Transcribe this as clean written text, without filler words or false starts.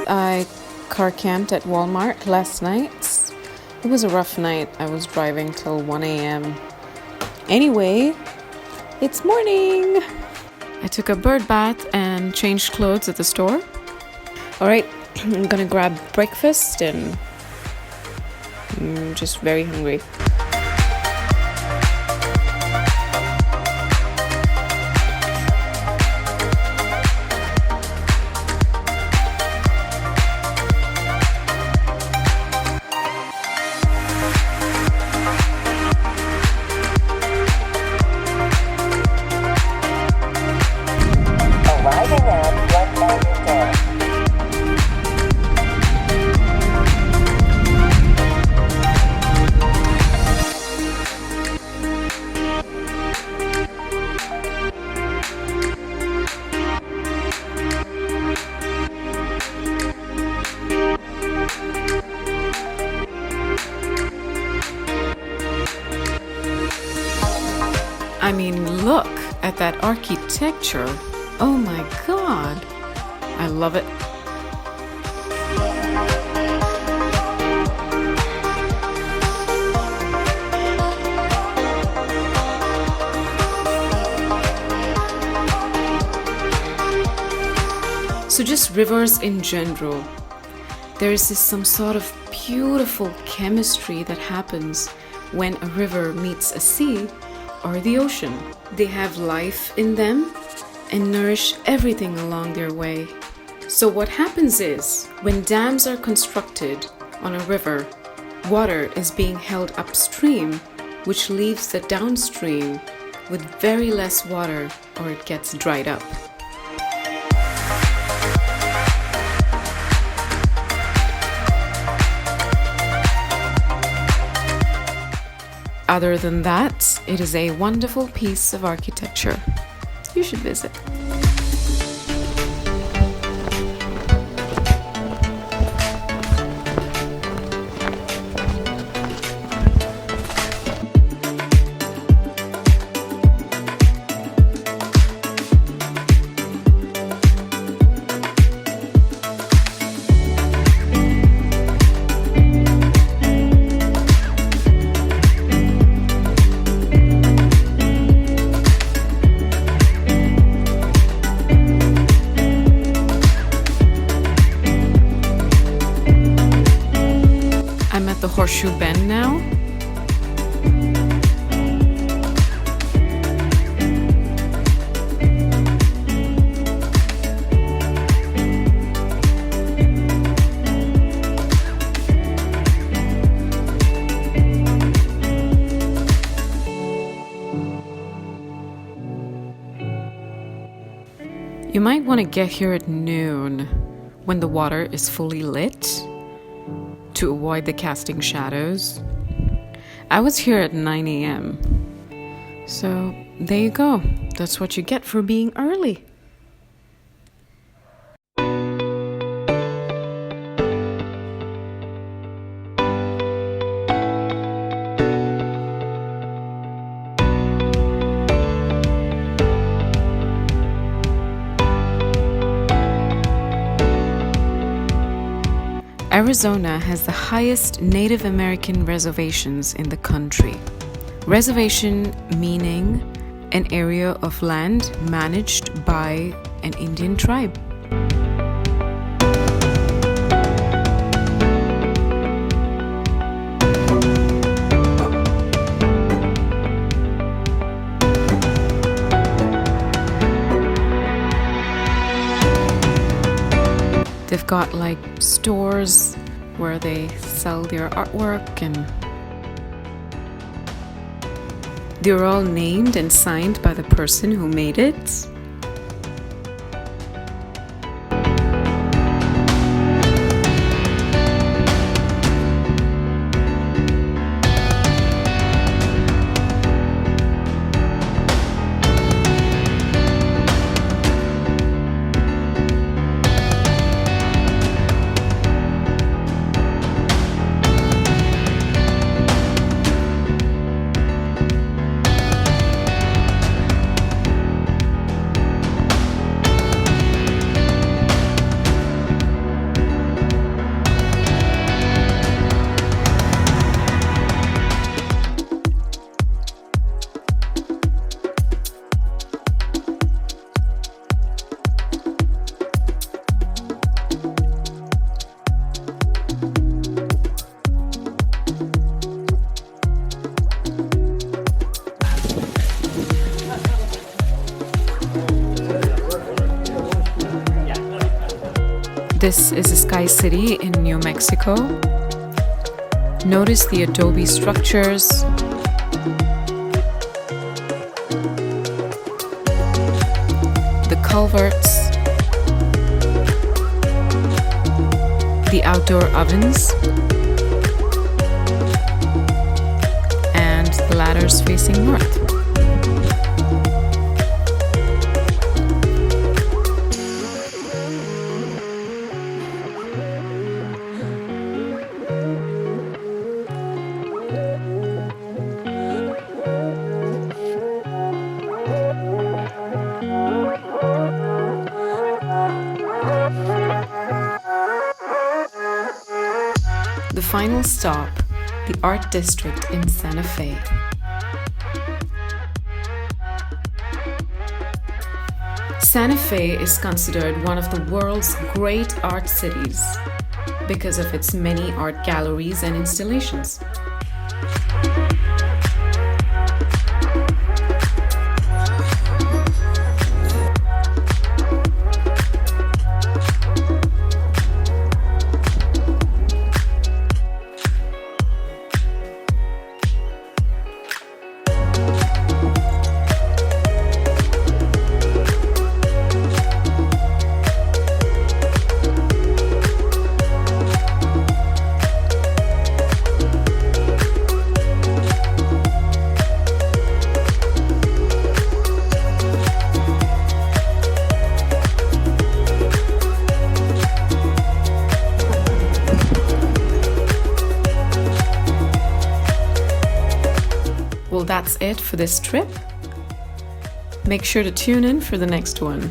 I car camped at Walmart last night. It was a rough night. I was driving till 1 a.m. Anyway, it's morning. I took a bird bath and changed clothes at the store. All right, I'm gonna grab breakfast and I'm just very hungry. Arriving at Glen Canyon Dam. I mean, look at that architecture. Oh my God. I love it. So just rivers in general. There is some sort of beautiful chemistry that happens when a river meets a sea or the ocean. They have life in them and nourish everything along their way. So what happens is, when dams are constructed on a river, water is being held upstream, which leaves the downstream with very less water, or it gets dried up. Other than that, it is a wonderful piece of architecture. You should visit. I'm at the Horseshoe Bend now. You might want to get here at noon when the water is fully lit, to avoid the casting shadows. I was here at 9 a.m. So there you go. That's what you get for being early. Arizona has the highest Native American reservations in the country. Reservation meaning an area of land managed by an Indian tribe. They've got like stores where they sell their artwork, and they're all named and signed by the person who made it. This is a sky city in New Mexico. Notice the adobe structures, the culverts, the outdoor ovens, and the ladders facing north. The final stop, the Art District in Santa Fe. Santa Fe is considered one of the world's great art cities because of its many art galleries and installations. Well, that's it for this trip. Make sure to tune in for the next one.